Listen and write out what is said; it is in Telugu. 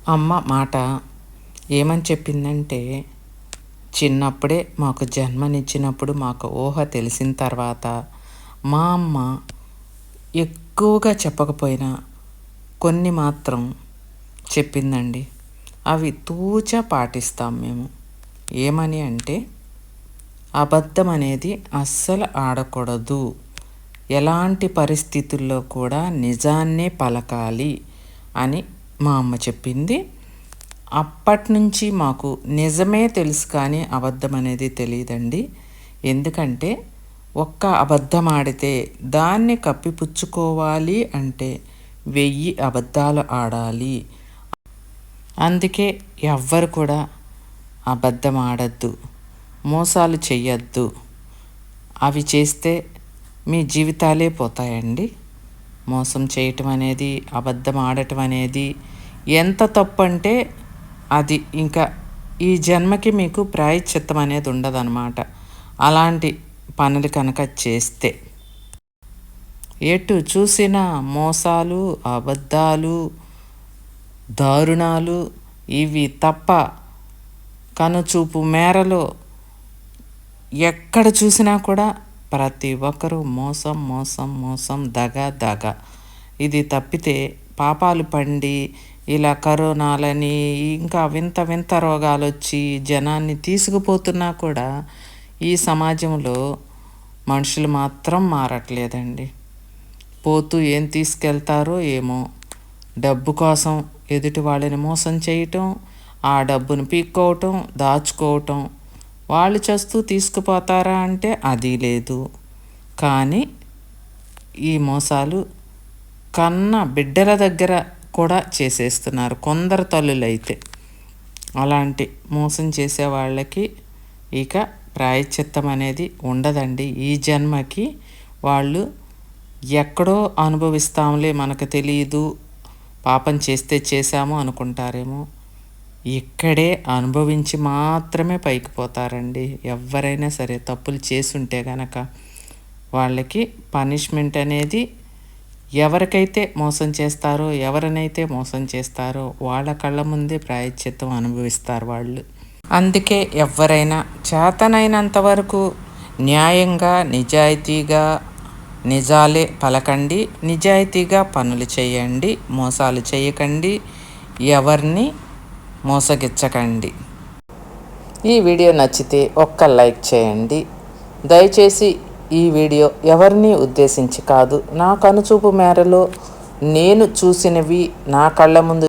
అమ్మ మాట ఏమని చెప్పిందంటే, చిన్నప్పుడే మాకు జన్మనిచ్చినప్పుడు మాకు ఊహ తెలిసిన తర్వాత మా అమ్మ ఎక్కువగా చెప్పకపోయినా కొన్ని మాత్రం చెప్పిందండి. అవి తూచా పాటిస్తాం మేము. ఏమని అంటే, అబద్ధం అనేది అస్సలు ఆడకూడదు, ఎలాంటి పరిస్థితుల్లో కూడా నిజాన్నే పలకాలి అని మా అమ్మ చెప్పింది. అప్పటి నుంచి మాకు నిజమే తెలుసు కానీ అబద్ధం అనేది తెలియదండి. ఎందుకంటే ఒక్క అబద్ధం ఆడితే దాన్ని కప్పిపుచ్చుకోవాలి అంటే 1000 అబద్ధాలు ఆడాలి. అందుకే ఎవ్వరు కూడా అబద్ధం ఆడద్దు, మోసాలు చెయ్యొద్దు. అవి చేస్తే మీ జీవితాలే పోతాయండి. మోసం చేయటం అనేది, అబద్ధం ఆడటం అనేది ఎంత తప్పు అంటే అది ఇంకా ఈ జన్మకి మీకు ప్రాయశ్చిత్తం అనేది ఉండదన్నమాట. అలాంటి పనులు కనుక చేస్తే ఎటు చూసినా మోసాలు, అబద్ధాలు, దారుణాలు ఇవి తప్ప కనుచూపు మేరలో ఎక్కడ చూసినా కూడా ప్రతి ఒక్కరూ మోసం మోసం మోసం, దగ ఇది తప్పితే పాపాలు పండి ఇలా కరోనాలని ఇంకా వింత వింత రోగాలు వచ్చి జనాన్ని తీసుకుపోతున్నా కూడా ఈ సమాజంలో మనుషులు మాత్రం మారట్లేదండి. పోతూ ఏం తీసుకెళ్తారో ఏమో, డబ్బు కోసం ఎదుటి వాళ్ళని మోసం చేయటం, ఆ డబ్బును పీక్కోవటం, దాచుకోవటం. వాళ్ళు చేస్తూ తీసుకుపోతారా అంటే అది లేదు. కానీ ఈ మోసాలు కన్న బిడ్డల దగ్గర కూడా చేసేస్తున్నారు కొందరు తల్లులైతే. అలాంటి మోసం చేసే వాళ్ళకి ఇక ప్రాయశ్చిత్తం అనేది ఉండదండి. ఈ జన్మకి వాళ్ళు ఎక్కడో అనుభవిస్తాంలే, మనకు తెలియదు, పాపం చేస్తే చేశాము అనుకుంటారేమో. ఇక్కడే అనుభవించి మాత్రమే పైకి పోతారండి. ఎవరైనా సరే తప్పులు చేసుంటే గనక వాళ్ళకి పనిష్మెంట్ అనేది, ఎవరికైతే మోసం చేస్తారో, ఎవరినైతే మోసం చేస్తారో వాళ్ళ కళ్ళ ముందే ప్రాయశ్చిత్తం అనుభవిస్తారు వాళ్ళు. అందుకే ఎవరైనా చేతనైనంత వరకు న్యాయంగా, నిజాయితీగా నిజాలే పలకండి, నిజాయితీగా పనులు చేయండి, మోసాలు చేయకండి, ఎవరిని మోసగించకండి. ఈ వీడియో నచ్చితే ఒక్క లైక్ చేయండి. దయచేసి ఈ వీడియో ఎవరిని ఉద్దేశించి కాదు, నా కనుచూపు మేరలో నేను చూసినవి, నా కళ్ళ ముందు